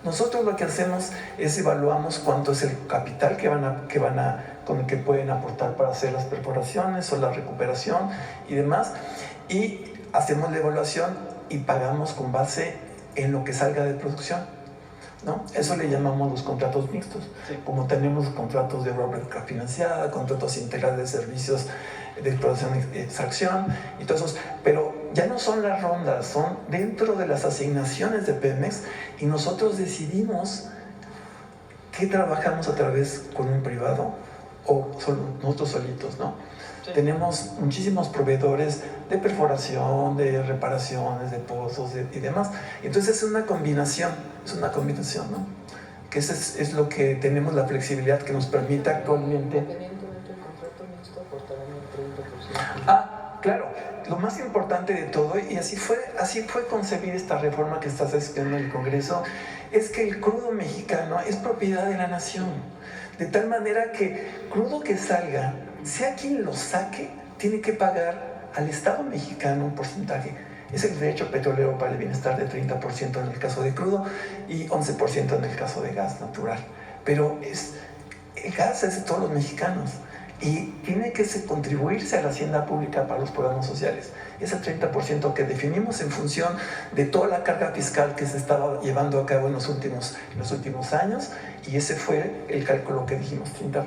Nosotros lo que hacemos es evaluamos cuánto es el capital con el que pueden aportar para hacer las perforaciones o la recuperación y demás, y hacemos la evaluación y pagamos con base en lo que salga de producción, ¿no? Eso le llamamos los contratos mixtos. Sí. Como tenemos contratos de obra financiada, contratos integrales de servicios de exploración y extracción y todo eso, pero ya no son las rondas, son dentro de las asignaciones de Pemex, y nosotros decidimos qué trabajamos a través con un privado o nosotros solitos, ¿no? Sí. Tenemos muchísimos proveedores de perforación, de reparaciones, de pozos y demás. Entonces es una combinación, ¿no? Que es lo que tenemos, la flexibilidad que nos permite actualmente. Independientemente del contrato mixto, aportarán el 30%. Ah, claro. Lo más importante de todo, y así fue concebir esta reforma que estás haciendo en el Congreso, es que el crudo mexicano es propiedad de la nación. De tal manera que crudo que salga, sea quien lo saque, tiene que pagar al Estado mexicano un porcentaje. Es el derecho petrolero para el bienestar de 30% en el caso de crudo y 11% en el caso de gas natural. Pero el gas es de todos los mexicanos y tiene que contribuirse a la hacienda pública para los programas sociales. Es el 30% que definimos en función de toda la carga fiscal que se estaba llevando a cabo en los últimos años, y ese fue el cálculo que dijimos, 30%.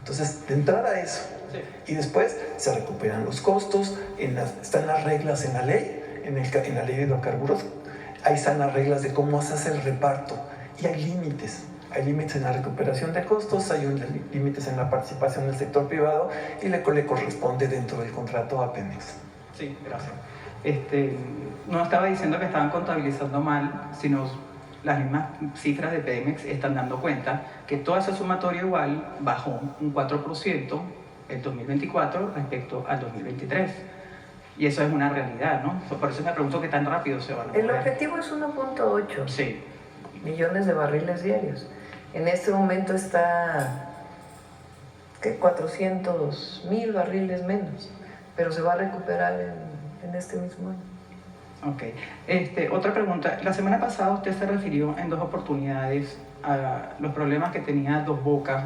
Entonces, de entrada eso. Sí. Y después se recuperan los costos, están las reglas en la ley, en la ley de hidrocarburos, ahí están las reglas de cómo se hace el reparto, y hay límites. Hay límites en la recuperación de costos, hay límites en la participación del sector privado, y le corresponde dentro del contrato a Pemex. Sí, gracias. No estaba diciendo que estaban contabilizando mal, sino las mismas cifras de Pemex están dando cuenta que toda esa sumatoria igual bajó un 4% el 2024 respecto al 2023. Y eso es una realidad, ¿no? Por eso me pregunto qué tan rápido se va a mover. El objetivo es 1.8 sí. millones de barriles diarios. En este momento está 400,000 barriles menos, pero se va a recuperar en este mismo año. Ok. Otra pregunta. La semana pasada usted se refirió en 2 oportunidades a los problemas que tenía Dos Bocas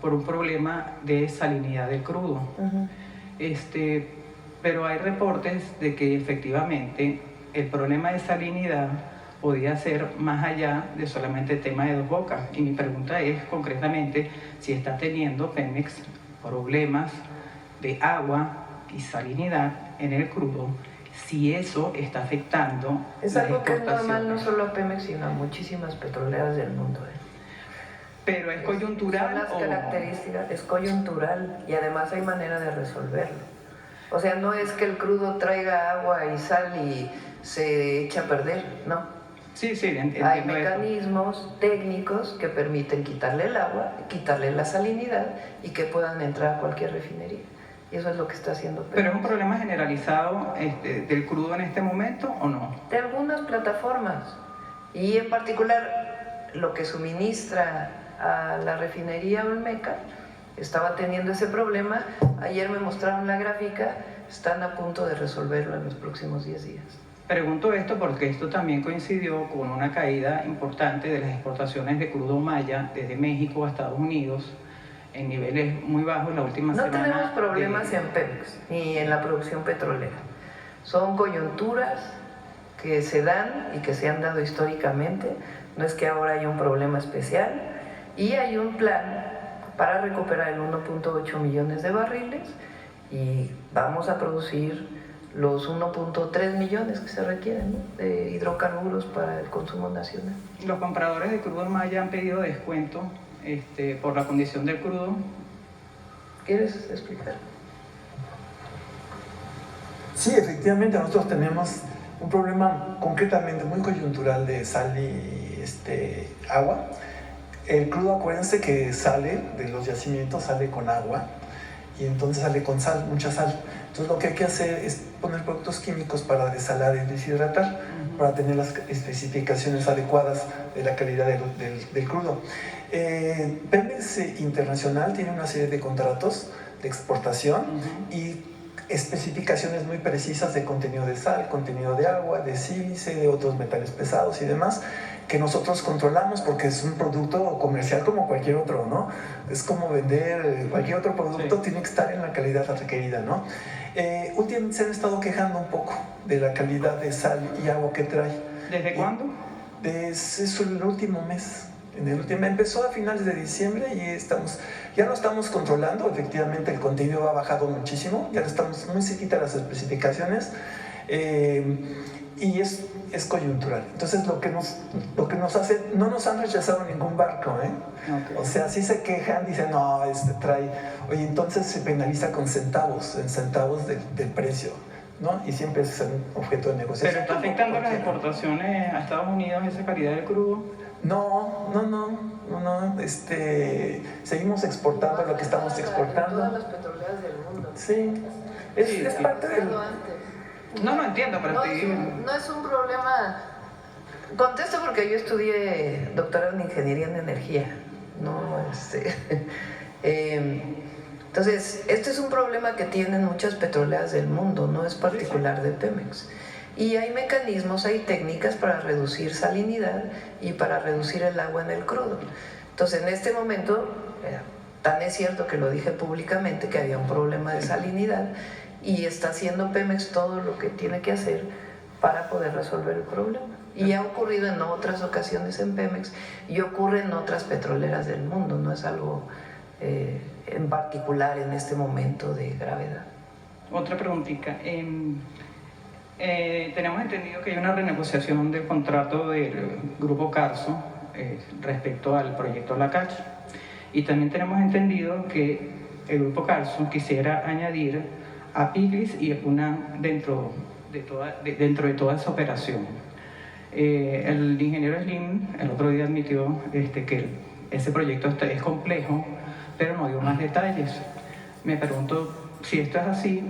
por un problema de salinidad del crudo. Uh-huh. Pero hay reportes de que efectivamente el problema de salinidad podía ser más allá de solamente el tema de Dos Bocas. Y mi pregunta es concretamente si está teniendo Pemex problemas de agua y salinidad en el crudo, si eso está afectando. Es algo que es normal no solo a Pemex, sino a muchísimas petroleras del mundo. Pero es coyuntural. Son las características, es coyuntural, y además hay manera de resolverlo. O sea, no es que el crudo traiga agua y sal y se echa a perder, no. Sí, hay mecanismos técnicos que permiten quitarle el agua, quitarle la salinidad y que puedan entrar a cualquier refinería. Y eso es lo que está haciendo Pemex. ¿Pero es un problema generalizado del crudo en este momento o no? De algunas plataformas, y en particular lo que suministra a la refinería Olmeca estaba teniendo ese problema. Ayer me mostraron la gráfica, están a punto de resolverlo en los próximos 10 días. Pregunto esto porque esto también coincidió con una caída importante de las exportaciones de crudo maya desde México a Estados Unidos en niveles muy bajos la última semana. No tenemos problemas en Pemex ni en la producción petrolera. Son coyunturas que se dan y que se han dado históricamente. No es que ahora haya un problema especial, y hay un plan para recuperar el 1.8 millones de barriles, y vamos a producir los 1.3 millones que se requieren, ¿no?, de hidrocarburos para el consumo nacional. Los compradores de crudo maya han pedido descuento por la condición del crudo. ¿Quieres explicar? Sí, efectivamente nosotros tenemos un problema concretamente muy coyuntural de sal y agua. El crudo, acuérdense que sale de los yacimientos, sale con agua, y entonces sale con sal, mucha sal. Entonces lo que hay que hacer es poner productos químicos para desalar y deshidratar, para tener las especificaciones adecuadas de la calidad del crudo. Pemex Internacional tiene una serie de contratos de exportación y especificaciones muy precisas de contenido de sal, contenido de agua, de sílice, de otros metales pesados y demás. que nosotros controlamos porque es un producto comercial como cualquier otro, ¿no? Es como vender cualquier otro producto, tiene que estar en la calidad requerida, ¿no? Últimamente se han estado quejando un poco de la calidad de sal y agua que trae. ¿Desde cuándo? Es el último mes. Empezó a finales de diciembre y ya lo estamos controlando. Efectivamente el contenido ha bajado muchísimo, ya estamos muy cerquita de las especificaciones, y es coyuntural. Entonces lo que nos hace, no nos han rechazado ningún barco, ¿eh? Okay. O sea, sí se quejan, dicen, no, trae, oye, entonces se penaliza con centavos, en centavos del precio, ¿no? Y siempre es un objeto de negociación. ¿Pero está afectando las exportaciones a Estados Unidos esa calidad del crudo? No, seguimos exportando lo que estamos exportando. Todas las petroleras del mundo. Sí, es parte del... No entiendo, pero no es un problema. Contesto porque yo estudié doctorado en ingeniería en energía. Entonces, este es un problema que tienen muchas petroleras del mundo, no es particular de Pemex. Y hay mecanismos, hay técnicas para reducir salinidad y para reducir el agua en el crudo. Entonces, en este momento, tan es cierto que lo dije públicamente, que había un problema de salinidad, y está haciendo Pemex todo lo que tiene que hacer para poder resolver el problema. Y ha ocurrido en otras ocasiones en Pemex y ocurre en otras petroleras del mundo, no es algo en particular en este momento de gravedad. Otra preguntita. Tenemos entendido que hay una renegociación del contrato del Grupo Carso respecto al proyecto Lakach. Y también tenemos entendido que el Grupo Carso quisiera añadir a Piglis y a Punam dentro de toda esa operación. El ingeniero Slim el otro día admitió que ese proyecto es complejo, pero no dio más detalles. Me pregunto si esto es así,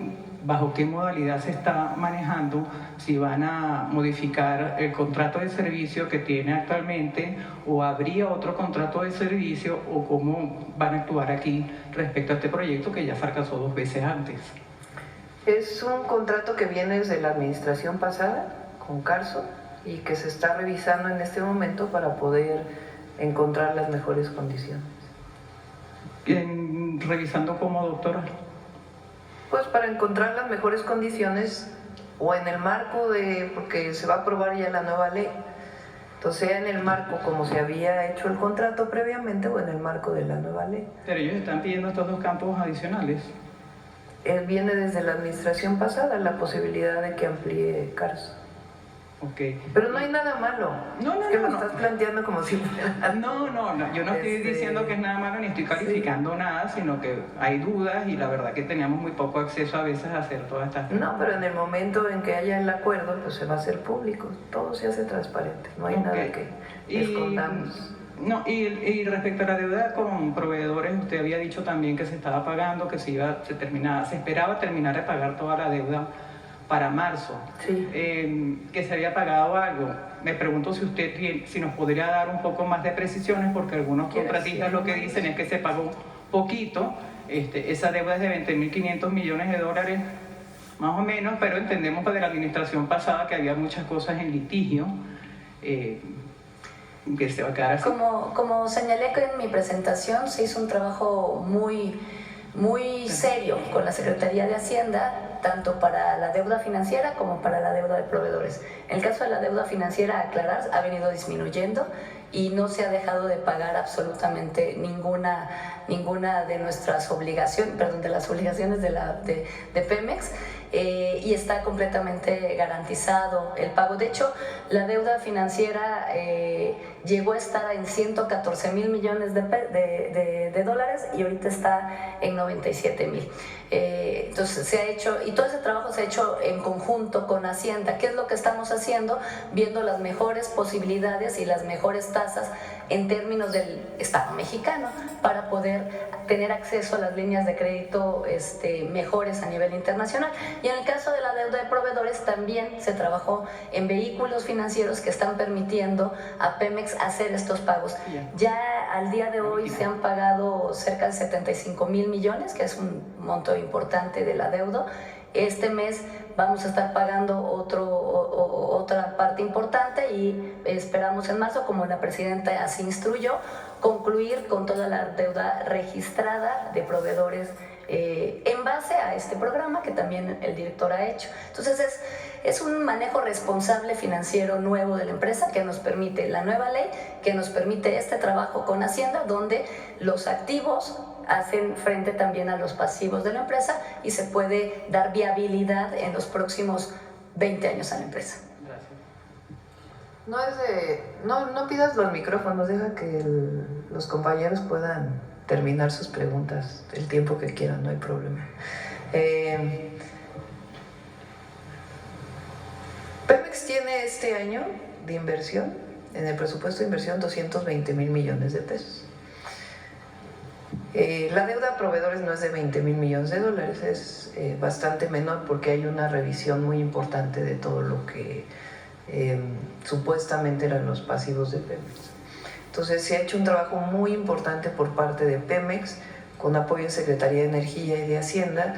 bajo qué modalidad se está manejando, si van a modificar el contrato de servicio que tiene actualmente o habría otro contrato de servicio, o cómo van a actuar aquí respecto a este proyecto que ya fracasó 2 veces antes. Es un contrato que viene desde la administración pasada con Carso y que se está revisando en este momento para poder encontrar las mejores condiciones. ¿Revisando cómo, doctora? Pues para encontrar las mejores condiciones o en el marco porque se va a aprobar ya la nueva ley. Entonces, sea en el marco como se había hecho el contrato previamente o en el marco de la nueva ley. Pero ellos están pidiendo estos 2 campos adicionales. Viene desde la administración pasada la posibilidad de que amplíe Carso. Okay. Pero no hay nada malo. Es que lo estás planteando como si fuera... No, yo no estoy diciendo que es nada malo ni estoy calificando nada, sino que hay dudas y la verdad que teníamos muy poco acceso a veces a hacer todas estas cosas. No, pero en el momento en que haya el acuerdo, pues se va a hacer público, todo se hace transparente, no hay nada que escondamos. Y respecto a la deuda con proveedores, usted había dicho también que se estaba pagando, que se esperaba terminar de pagar toda la deuda para marzo, sí. Que se había pagado algo. Me pregunto si nos podría dar un poco más de precisiones, porque algunos contratistas lo que dicen es que se pagó poquito. Esa deuda es de $20.500 millones, más o menos, pero entendemos de la administración pasada que había muchas cosas en litigio. Que se va a quedar así. Como señalé que en mi presentación, se hizo un trabajo muy serio con la Secretaría de Hacienda, tanto para la deuda financiera como para la deuda de proveedores. En el caso de la deuda financiera, aclarar, ha venido disminuyendo y no se ha dejado de pagar absolutamente ninguna de nuestras obligaciones, de las obligaciones de Pemex. Y está completamente garantizado el pago. De hecho, la deuda financiera llegó a estar en 114,000 millones de dólares y ahorita está en 97,000. Entonces se ha hecho, y todo ese trabajo se ha hecho en conjunto con Hacienda. ¿Qué es lo que estamos haciendo? Viendo las mejores posibilidades y las mejores tasas en términos del Estado mexicano para poder tener acceso a las líneas de crédito mejores a nivel internacional. Y en el caso de la deuda de proveedores también se trabajó en vehículos financieros que están permitiendo a Pemex hacer estos pagos. Ya al día de hoy se han pagado cerca de 75,000 millones, que es un monto importante de la deuda. Este mes vamos a estar pagando otra parte importante y esperamos en marzo, como la presidenta así instruyó, concluir con toda la deuda registrada de proveedores en base a este programa que también el director ha hecho. Entonces es un manejo responsable financiero nuevo de la empresa que nos permite la nueva ley, que nos permite este trabajo con Hacienda, donde los activos hacen frente también a los pasivos de la empresa y se puede dar viabilidad en los próximos 20 años a la empresa. No pidas los micrófonos, deja que los compañeros puedan terminar sus preguntas el tiempo que quieran, no hay problema. Pemex tiene este año de inversión, en el presupuesto de inversión, 220,000 millones de pesos. La deuda a proveedores no es de 20,000 millones de dólares, es bastante menor porque hay una revisión muy importante de todo lo que supuestamente eran los pasivos de Pemex. Entonces se ha hecho un trabajo muy importante por parte de Pemex, con apoyo de Secretaría de Energía y de Hacienda,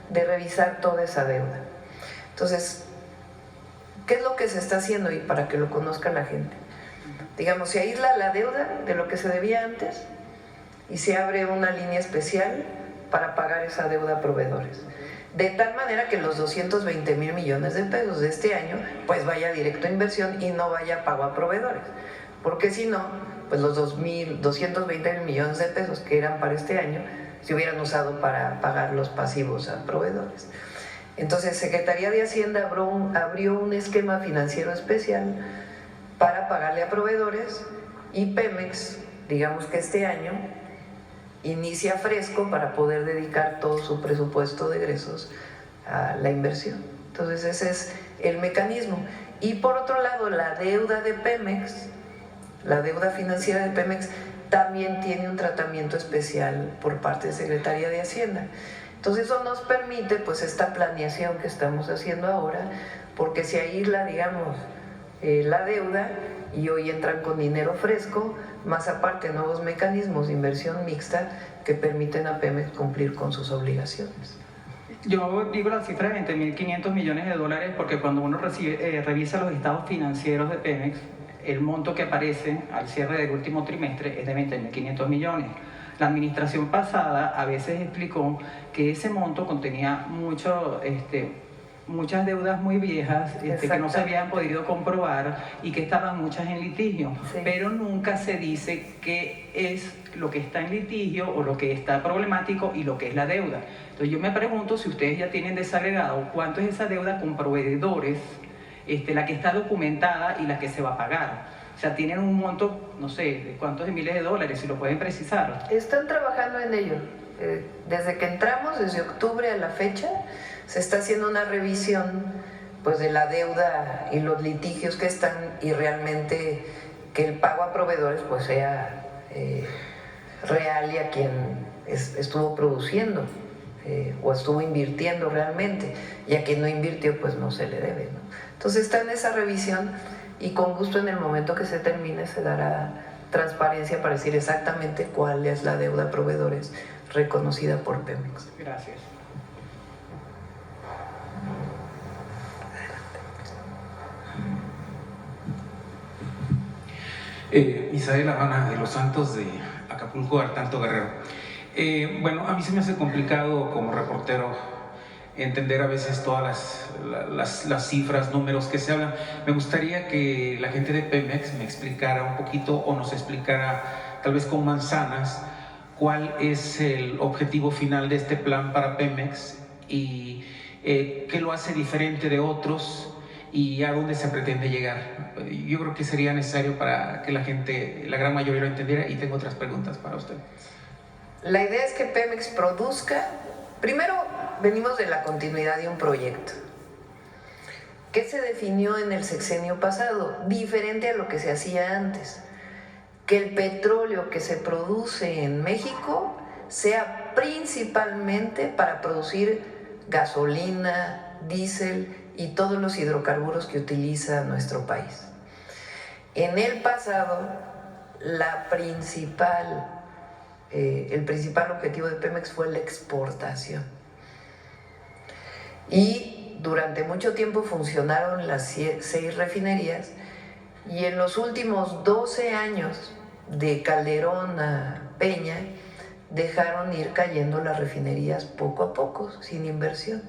de revisar toda esa deuda. Entonces, ¿qué es lo que se está haciendo? Y para que lo conozca la gente. Digamos, se aísla la deuda de lo que se debía antes y se abre una línea especial para pagar esa deuda a proveedores. De tal manera que los 220,000 millones de pesos de este año pues vaya directo a inversión y no vaya a pago a proveedores. Porque si no, pues los 220,000 millones de pesos que eran para este año se hubieran usado para pagar los pasivos a proveedores. Entonces, Secretaría de Hacienda abrió un esquema financiero especial para pagarle a proveedores y Pemex, digamos que este año, inicia fresco para poder dedicar todo su presupuesto de egresos a la inversión. Entonces, ese es el mecanismo. Y por otro lado, la deuda de Pemex, la deuda financiera de Pemex, también tiene un tratamiento especial por parte de Secretaría de Hacienda. Entonces eso nos permite pues esta planeación que estamos haciendo ahora, porque se aísla, digamos, la deuda y hoy entran con dinero fresco, más aparte nuevos mecanismos de inversión mixta que permiten a Pemex cumplir con sus obligaciones. Yo digo la cifra de 20.500 millones de dólares porque cuando uno revisa los estados financieros de Pemex, el monto que aparece al cierre del último trimestre es de 20.500 millones. La administración pasada a veces explicó que ese monto contenía muchas deudas muy viejas que no se habían podido comprobar y que estaban muchas en litigio, sí. Pero nunca se dice qué es lo que está en litigio o lo que está problemático y lo que es la deuda. Entonces yo me pregunto si ustedes ya tienen desagregado cuánto es esa deuda con proveedores, la que está documentada y la que se va a pagar. O sea, tienen un monto, no sé, de cuántos de miles de dólares, si lo pueden precisar. Están trabajando en ello. Desde que entramos, desde octubre a la fecha, se está haciendo una revisión pues, de la deuda y los litigios que están y realmente que el pago a proveedores pues, sea real y a quien estuvo produciendo o estuvo invirtiendo realmente, y a quien no invirtió pues no se le debe, ¿no? Entonces está en esa revisión y con gusto en el momento que se termine se dará transparencia para decir exactamente cuál es la deuda a proveedores reconocida por Pemex. Gracias. Isael Habana de los Santos de Acapulco, Artanto Guerrero. Bueno, a mí se me hace complicado como reportero entender a veces todas las cifras, números que se hablan. Me gustaría que la gente de Pemex me explicara un poquito o nos explicara, tal vez con manzanas, cuál es el objetivo final de este plan para Pemex y qué lo hace diferente de otros y a dónde se pretende llegar. Yo creo que sería necesario para que la gente, la gran mayoría lo entendiera, y tengo otras preguntas para usted. La idea es que Pemex produzca. Primero, venimos de la continuidad de un proyecto. ¿Qué se definió en el sexenio pasado? Diferente a lo que se hacía antes. Que el petróleo que se produce en México sea principalmente para producir gasolina, diésel y todos los hidrocarburos que utiliza nuestro país. En el pasado, el principal objetivo de Pemex fue la exportación. Y durante mucho tiempo funcionaron las 6 refinerías y en los últimos 12 años de Calderón a Peña dejaron ir cayendo las refinerías poco a poco, sin inversión.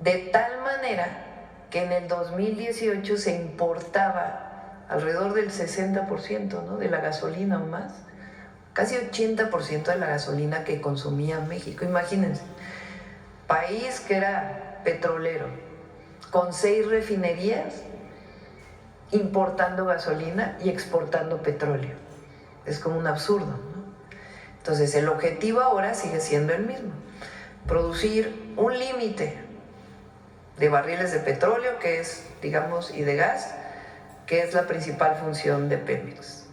De tal manera que en el 2018 se importaba alrededor del 60%, ¿no?, de la gasolina o más, casi 80% de la gasolina que consumía México. Imagínense, país que era petrolero, con 6 refinerías, importando gasolina y exportando petróleo. Es como un absurdo, ¿no? Entonces el objetivo ahora sigue siendo el mismo: producir un límite de barriles de petróleo, que es, digamos, y de gas, que es la principal función de Pemex.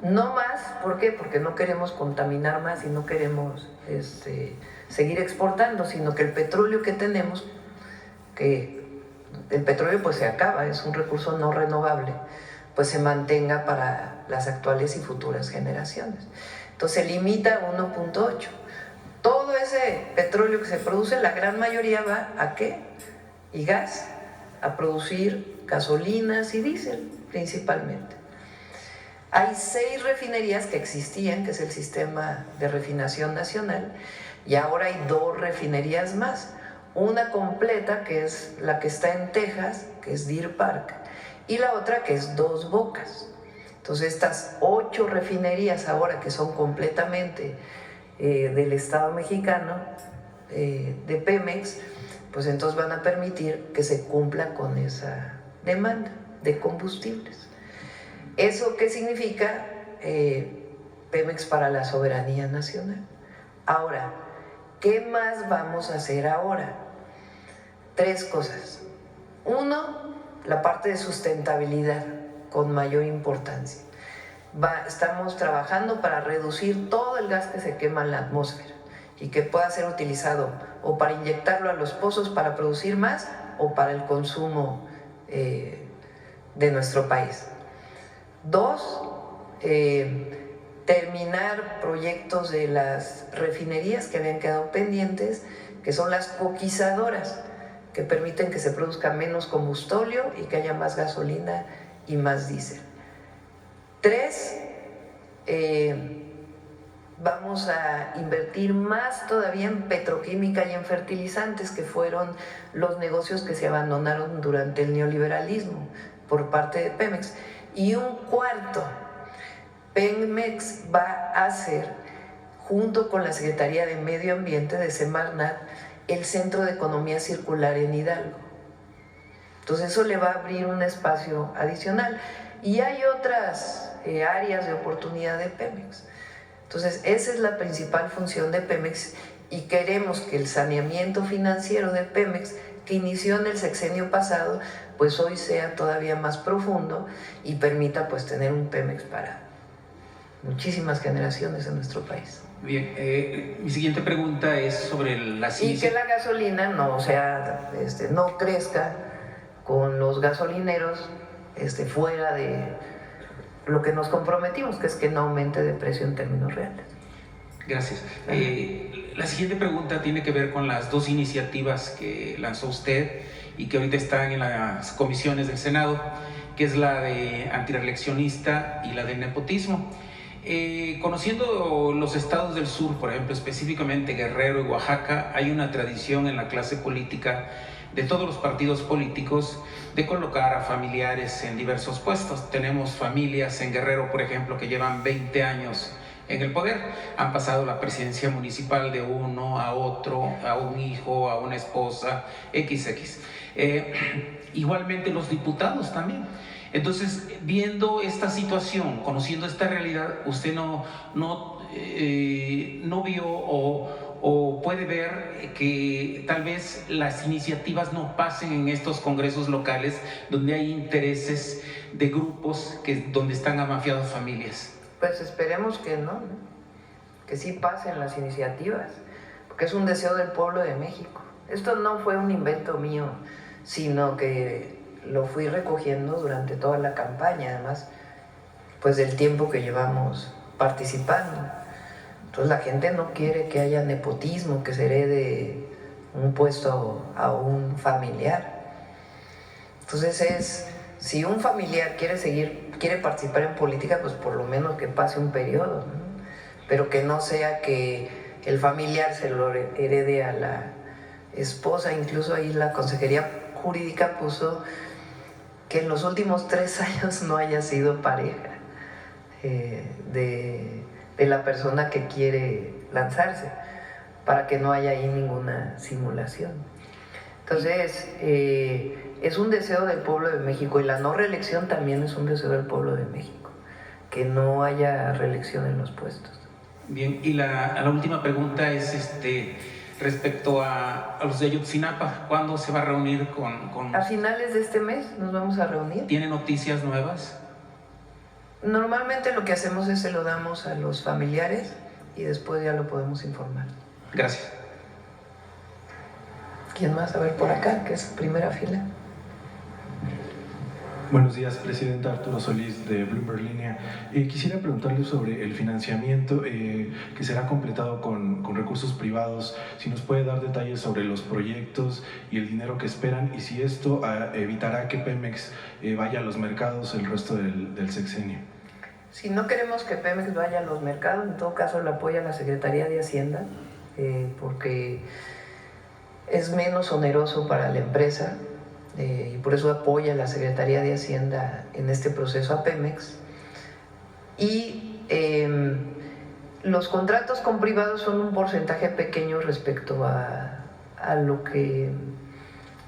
No más, ¿por qué? Porque no queremos contaminar más y no queremos seguir exportando, sino que el petróleo que tenemos, que el petróleo pues se acaba, es un recurso no renovable, pues se mantenga para las actuales y futuras generaciones. Entonces se limita a 1.8. Todo ese petróleo que se produce, la gran mayoría va ¿a qué? Y gas, a producir gasolinas y diésel principalmente. Hay 6 refinerías que existían, que es el sistema de refinación nacional, y ahora hay 2 refinerías más. Una completa, que es la que está en Texas, que es Deer Park, y la otra que es Dos Bocas. Entonces estas 8 refinerías ahora, que son completamente del Estado mexicano, de Pemex, pues entonces van a permitir que se cumpla con esa demanda de combustibles. ¿Eso qué significa? Pemex para la soberanía nacional. Ahora, ¿qué más vamos a hacer ahora? 3 cosas. 1, la parte de sustentabilidad con mayor importancia. Estamos trabajando para reducir todo el gas que se quema en la atmósfera y que pueda ser utilizado o para inyectarlo a los pozos para producir más o para el consumo de nuestro país. 2, terminar proyectos de las refinerías que habían quedado pendientes, que son las coquizadoras, que permiten que se produzca menos combustóleo y que haya más gasolina y más diésel. 3, vamos a invertir más todavía en petroquímica y en fertilizantes, que fueron los negocios que se abandonaron durante el neoliberalismo por parte de Pemex. Y un cuarto, Pemex va a hacer, junto con la Secretaría de Medio Ambiente de Semarnat, el Centro de Economía Circular en Hidalgo. Entonces eso le va a abrir un espacio adicional. Y hay otras áreas de oportunidad de Pemex. Entonces esa es la principal función de Pemex, y queremos que el saneamiento financiero de Pemex, que inició en el sexenio pasado, pues hoy sea todavía más profundo y permita pues tener un Pemex para muchísimas generaciones en nuestro país. Bien, mi siguiente pregunta es sobre la ciencia. Y que la gasolina no crezca con los gasolineros fuera de lo que nos comprometimos, que es que no aumente de precio en términos reales. Gracias. La siguiente pregunta tiene que ver con las 2 iniciativas que lanzó usted y que ahorita están en las comisiones del Senado, que es la de antireeleccionista y la de nepotismo. Conociendo los estados del sur, por ejemplo, específicamente Guerrero y Oaxaca, hay una tradición en la clase política de todos los partidos políticos de colocar a familiares en diversos puestos. Tenemos familias en Guerrero, por ejemplo, que llevan 20 años en el poder, han pasado la presidencia municipal de uno a otro, a un hijo, a una esposa, XX. Igualmente los diputados también. Entonces, viendo esta situación, conociendo esta realidad, usted no vio o puede ver que tal vez las iniciativas no pasen en estos congresos locales donde hay intereses de grupos donde están amafiadas familias. Pues esperemos que no, que sí pasen las iniciativas, porque es un deseo del pueblo de México. Esto no fue un invento mío, sino que lo fui recogiendo durante toda la campaña, además, pues del tiempo que llevamos participando. Entonces la gente no quiere que haya nepotismo, que se herede un puesto a un familiar. Entonces si un familiar quiere participar en política, pues por lo menos que pase un periodo, ¿no? Pero que no sea que el familiar se lo herede a la esposa. Incluso ahí la Consejería Jurídica puso que en los últimos 3 años no haya sido pareja de la persona que quiere lanzarse, para que no haya ahí ninguna simulación. Entonces, es un deseo del pueblo de México, y la no reelección también es un deseo del pueblo de México, que no haya reelección en los puestos. Bien, y la última pregunta es respecto a los de Ayotzinapa. ¿Cuándo se va a reunir con A finales de este mes nos vamos a reunir. ¿Tiene noticias nuevas? Normalmente lo que hacemos es se lo damos a los familiares y después ya lo podemos informar. Gracias. ¿Quién más? A ver, por acá, que es primera fila. Buenos días, Presidenta. Arturo Solís, de Bloomberg Línea. Quisiera preguntarle sobre el financiamiento que será completado con recursos privados. Si nos puede dar detalles sobre los proyectos y el dinero que esperan, y si esto evitará que Pemex vaya a los mercados el resto del sexenio. Si no queremos que Pemex vaya a los mercados, en todo caso lo apoya la Secretaría de Hacienda, porque es menos oneroso para la empresa. Y por eso apoya la Secretaría de Hacienda en este proceso a Pemex. Y los contratos con privados son un porcentaje pequeño respecto a lo que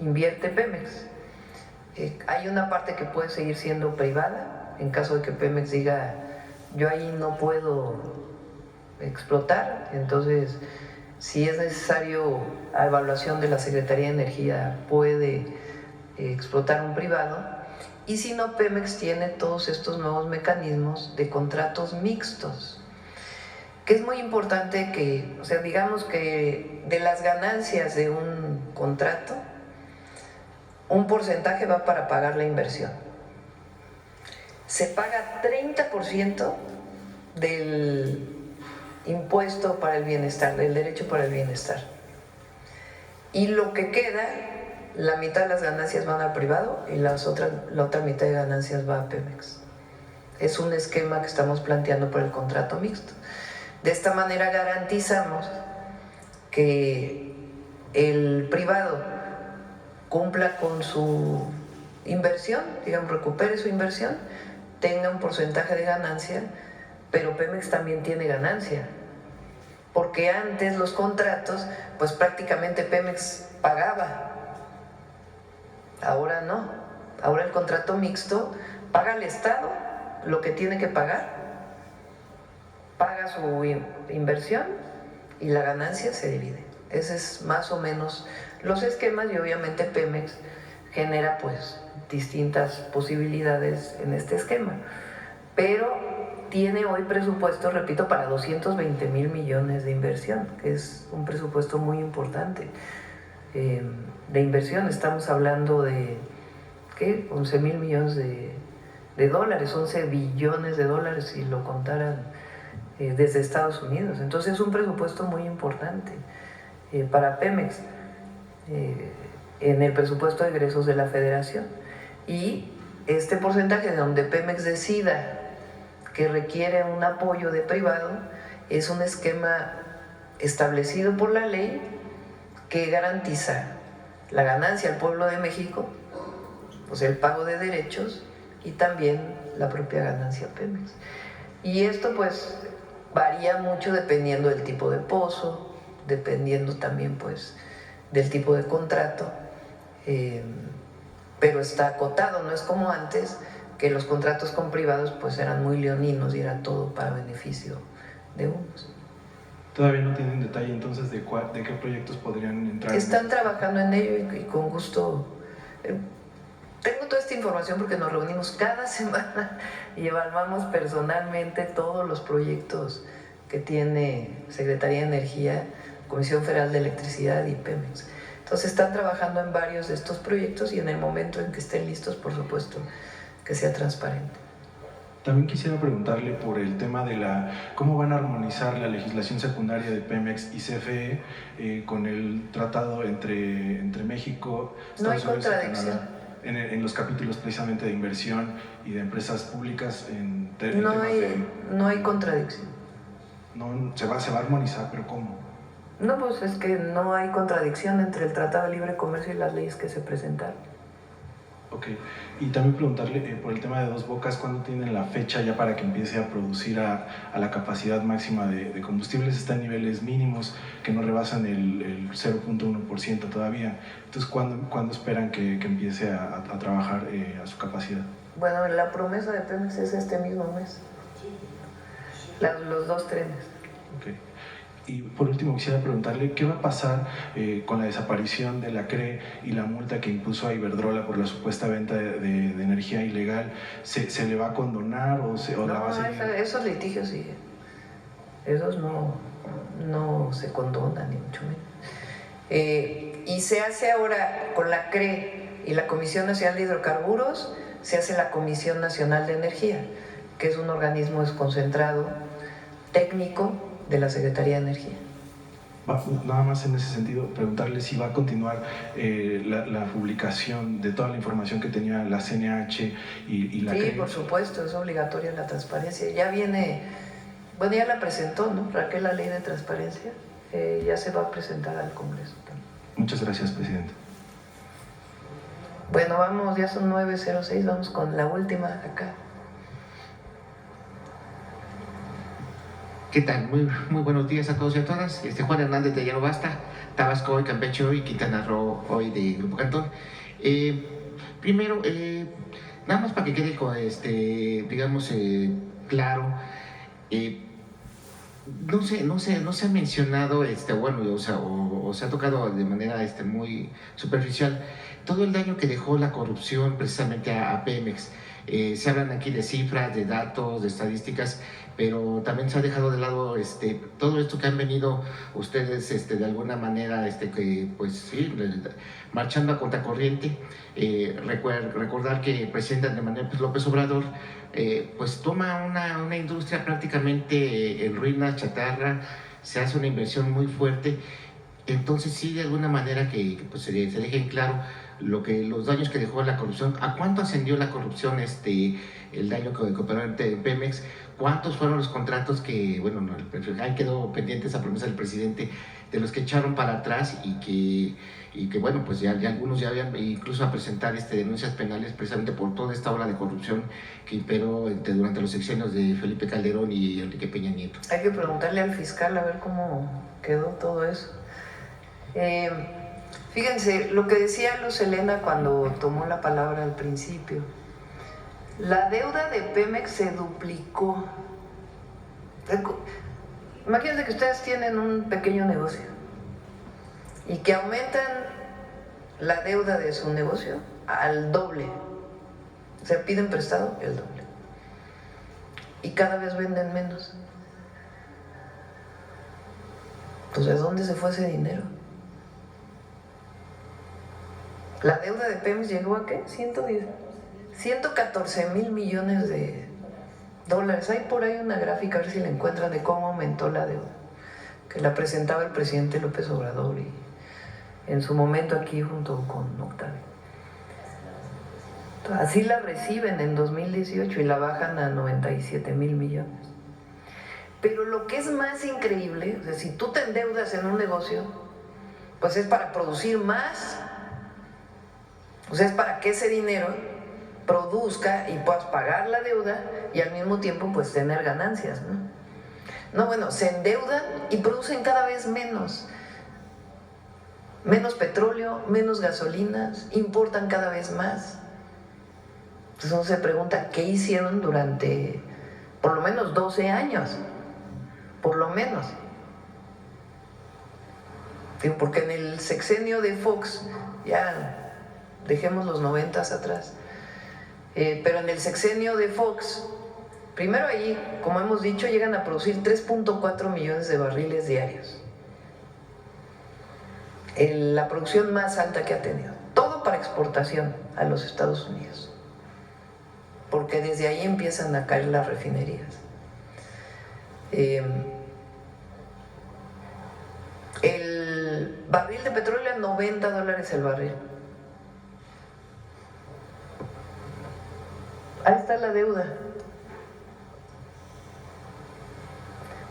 invierte Pemex. Hay una parte que puede seguir siendo privada, en caso de que Pemex diga, yo ahí no puedo explotar. Entonces, si es necesario, a evaluación de la Secretaría de Energía, puede explotar un privado. Y si no, Pemex tiene todos estos nuevos mecanismos de contratos mixtos, que es muy importante que, o sea, digamos que de las ganancias de un contrato, un porcentaje va para pagar la inversión. Se paga 30% del impuesto para el bienestar, del derecho para el bienestar. Y lo que queda, la mitad de las ganancias van al privado y la otra mitad de ganancias va a Pemex. Es un esquema que estamos planteando por el contrato mixto. De esta manera garantizamos que el privado cumpla con su inversión, digamos, recupere su inversión, tenga un porcentaje de ganancia, pero Pemex también tiene ganancia. Porque antes los contratos, pues prácticamente Pemex pagaba. Ahora no. Ahora el contrato mixto paga al Estado lo que tiene que pagar, paga su inversión y la ganancia se divide. Ese es más o menos los esquemas, y obviamente Pemex genera pues distintas posibilidades en este esquema. Pero tiene hoy presupuesto, repito, para 220,000 millones de inversión, que es un presupuesto muy importante. De inversión estamos hablando de, ¿qué? 11,000 millones de dólares, 11 billones de dólares si lo contaran desde Estados Unidos. Entonces es un presupuesto muy importante para Pemex en el presupuesto de egresos de la Federación. Y este porcentaje de donde Pemex decida que requiere un apoyo de privado es un esquema establecido por la ley que garantiza la ganancia al pueblo de México, pues el pago de derechos y también la propia ganancia a Pemex. Y esto pues varía mucho dependiendo del tipo de pozo, dependiendo también pues del tipo de contrato, pero está acotado, no es como antes, que los contratos con privados pues eran muy leoninos y era todo para beneficio de unos. Todavía no tienen detalle entonces de qué proyectos podrían entrar. Están trabajando en ello y con gusto. Tengo toda esta información porque nos reunimos cada semana y evaluamos personalmente todos los proyectos que tiene Secretaría de Energía, Comisión Federal de Electricidad y Pemex. Entonces están trabajando en varios de estos proyectos y en el momento en que estén listos, por supuesto, que sea transparente. También quisiera preguntarle por el tema de cómo van a armonizar la legislación secundaria de Pemex y CFE con el tratado entre México, No hay Estados Unidos y contradicción. Canadá, en los capítulos precisamente de inversión y de empresas públicas en No temas de... no hay contradicción. No, se va a armonizar, pero ¿cómo? No, pues es que no hay contradicción entre el Tratado de Libre Comercio y las leyes que se presentaron. Ok, y también preguntarle por el tema de Dos Bocas, ¿cuándo tienen la fecha ya para que empiece a producir a la capacidad máxima de combustibles? Está en niveles mínimos que no rebasan el 0.1% todavía. Entonces, ¿cuándo esperan que empiece a trabajar a su capacidad? Bueno, la promesa de Pemex es este mismo mes. Los 2 trenes. Okay. Y por último quisiera preguntarle qué va a pasar con la desaparición de la CRE y la multa que impuso a Iberdrola por la supuesta venta de energía ilegal. ¿Se le va a condonar o la va a seguir? Esos litigios siguen. Esos no se condonan, ni mucho menos. Y se hace ahora con la CRE y la Comisión Nacional de Hidrocarburos, se hace la Comisión Nacional de Energía, que es un organismo desconcentrado técnico de la Secretaría de Energía. Nada más en ese sentido, preguntarle si va a continuar la publicación de toda la información que tenía la CNH y la CRE. Sí, por supuesto, es obligatoria la transparencia. Ya viene, bueno, ya la presentó, ¿no? Raquel, la ley de transparencia, ya se va a presentar al Congreso también. Muchas gracias, presidente. Bueno, vamos, ya son 9:06, vamos con la última acá. ¿Qué tal? Muy buenos días a todos y a todas. Juan Hernández de Llano Basta, Tabasco hoy, Campeche hoy, Quintana Roo hoy de Grupo Cantón. Primero, nada más para que quede digamos, claro, no se ha mencionado, bueno, o se ha tocado de manera muy superficial todo el daño que dejó la corrupción precisamente a Pemex. Se hablan aquí de cifras, de datos, de estadísticas, pero también se ha dejado de lado todo esto que han venido ustedes de alguna manera pues sí, marchando a contracorriente. Recordar que el presidente Andrés Manuel López Obrador pues toma una industria prácticamente en ruinas, chatarra, se hace una inversión muy fuerte. Entonces sí, de alguna manera que pues, se deje en claro los daños que dejó la corrupción, a cuánto ascendió la corrupción, el daño que operó en Pemex, cuántos fueron los contratos que, bueno, ahí quedó pendiente esa promesa del presidente, de los que echaron para atrás y que bueno, pues ya algunos ya habían incluso a presentar denuncias penales precisamente por toda esta ola de corrupción que imperó durante los sexenios de Felipe Calderón y Enrique Peña Nieto. Hay que preguntarle al fiscal a ver cómo quedó todo eso. Fíjense, lo que decía Luz Helena cuando tomó la palabra al principio, la deuda de Pemex se duplicó. Imagínense que ustedes tienen un pequeño negocio y que aumentan la deuda de su negocio al doble. O sea, piden prestado el doble. Y cada vez venden menos. Pues ¿de dónde se fue ese dinero? La deuda de Pemex llegó a ¿qué? 114,000 millones de dólares. Hay por ahí una gráfica, a ver si la encuentran, de cómo aumentó la deuda, que la presentaba el presidente López Obrador y en su momento aquí junto con Octavio. Así la reciben en 2018 y la bajan a 97,000 millones. Pero lo que es más increíble, o sea, si tú te endeudas en un negocio, pues es para producir más. O sea, es para que ese dinero produzca y puedas pagar la deuda y al mismo tiempo pues tener ganancias, ¿no? No, bueno, se endeudan y producen cada vez menos. Menos petróleo, menos gasolinas, importan cada vez más. Entonces uno se pregunta, ¿qué hicieron durante por lo menos 12 años? Por lo menos. Digo, porque en el sexenio de Fox, ya dejemos los 90s atrás, pero en el sexenio de Fox, primero allí, como hemos dicho, llegan a producir 3.4 millones de barriles diarios. La producción más alta que ha tenido. Todo para exportación a los Estados Unidos. porque desde ahí empiezan a caer las refinerías. El barril de petróleo a $90 el barril. Ahí está la deuda.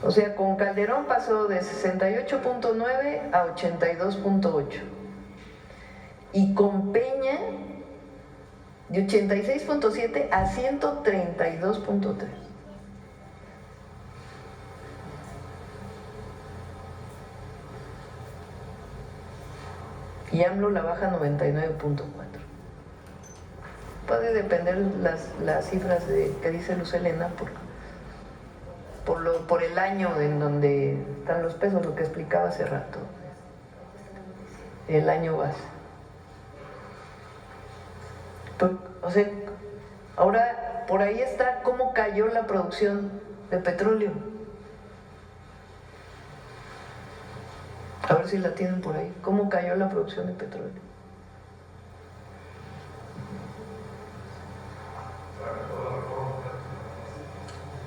O sea, con Calderón pasó de 68.9 a 82.8. Y con Peña de 86.7 a 132.3. Y AMLO la baja a 99.4. Puede depender las cifras que dice Luz Helena por el año en donde están los pesos, lo que explicaba hace rato, el año base. O sea, ahora por ahí está cómo cayó la producción de petróleo. A ver si la tienen por ahí. ¿Cómo cayó la producción de petróleo?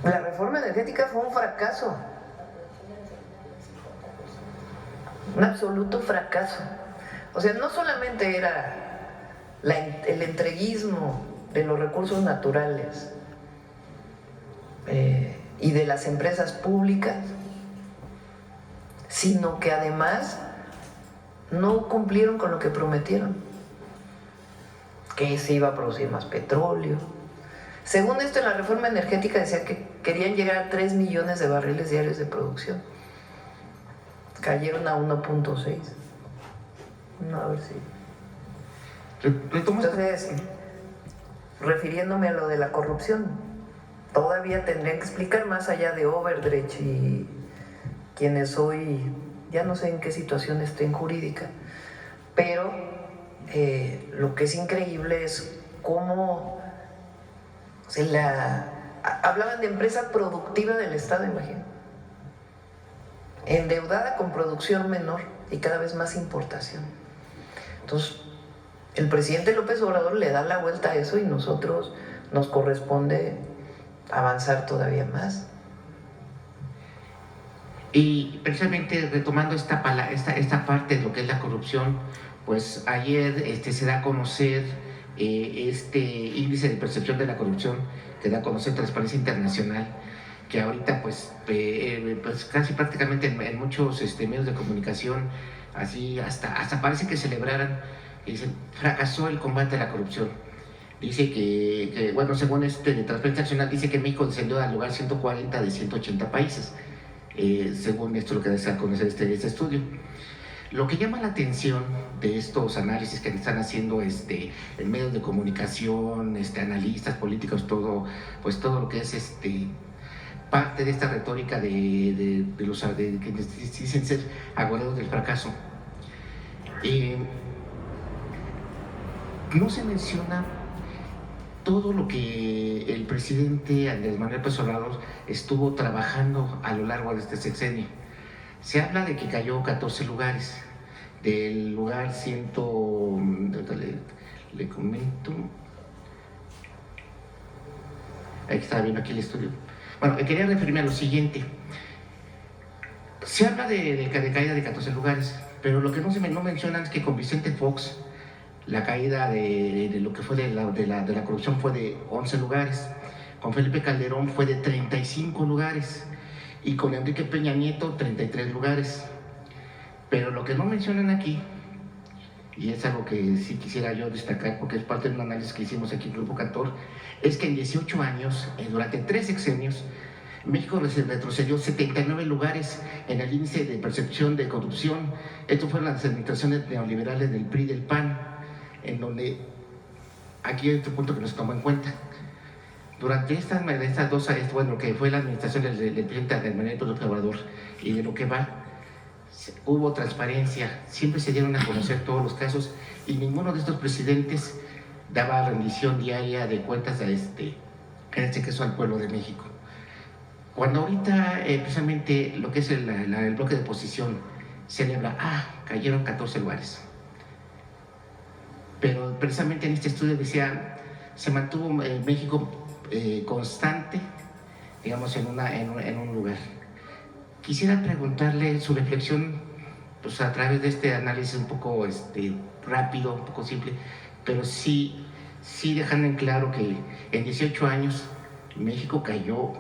La reforma energética fue un fracaso. Un absoluto fracaso. O sea, no solamente era el entreguismo de los recursos naturales y de las empresas públicas, sino que además no cumplieron con lo que prometieron, que se iba a producir más petróleo. Según esto, en la reforma energética decía que querían llegar a 3 millones de barriles diarios de producción. Cayeron a 1.6. No, a ver si... Entonces, refiriéndome a lo de la corrupción, todavía tendrían que explicar más allá de Overdrecht y quienes hoy, ya no sé en qué situación estén jurídica, pero lo que es increíble es cómo hablaban de empresa productiva del Estado, imagínate, endeudada con producción menor y cada vez más importación. Entonces, el presidente López Obrador le da la vuelta a eso y nosotros nos corresponde avanzar todavía más. Y precisamente retomando esta parte de lo que es la corrupción, pues ayer se da a conocer este índice de percepción de la corrupción que da a conocer Transparencia Internacional, que ahorita pues casi prácticamente en muchos medios de comunicación, así hasta parece que celebraran, dicen, fracasó el combate a la corrupción. Dice que bueno, según de Transparencia Internacional, dice que México descendió al lugar 140 de 180 países. Según esto, lo que desea conocer este estudio. Lo que llama la atención de estos análisis que están haciendo en medios de comunicación, analistas políticos, todo lo que es parte de esta retórica de los que dicen ser agoreros del fracaso. No se menciona todo lo que el presidente Andrés Manuel López Obrador estuvo trabajando a lo largo de este sexenio. Se habla de que cayó 14 lugares, del lugar 100, le comento, ahí estaba viendo aquí el estudio. Bueno, quería referirme a lo siguiente. Se habla de caída de 14 lugares, pero lo que no mencionan es que con Vicente Fox la caída de lo que fue de la corrupción fue de 11 lugares, con Felipe Calderón fue de 35 lugares y con Enrique Peña Nieto 33 lugares. Pero lo que no mencionan aquí, y es algo que sí quisiera yo destacar porque es parte de un análisis que hicimos aquí en Grupo Cantor, es que en 18 años, durante 3 sexenios, México retrocedió 79 lugares en el índice de percepción de corrupción. Esto fueron las administraciones neoliberales del PRI y del PAN, en donde aquí hay otro punto que nos tomó en cuenta. Durante estas 2 años, bueno, que fue la administración del presidente Andrés Manuel López Obrador y de lo que va, hubo transparencia, siempre se dieron a conocer todos los casos y ninguno de estos presidentes daba rendición diaria de cuentas en este caso al pueblo de México. Cuando ahorita precisamente lo que es el bloque de oposición celebra, cayeron 14 lugares. Pero precisamente en este estudio decía, se mantuvo México constante, digamos, en un lugar. Quisiera preguntarle su reflexión, pues a través de este análisis un poco rápido, un poco simple, pero sí dejando en claro que en 18 años México cayó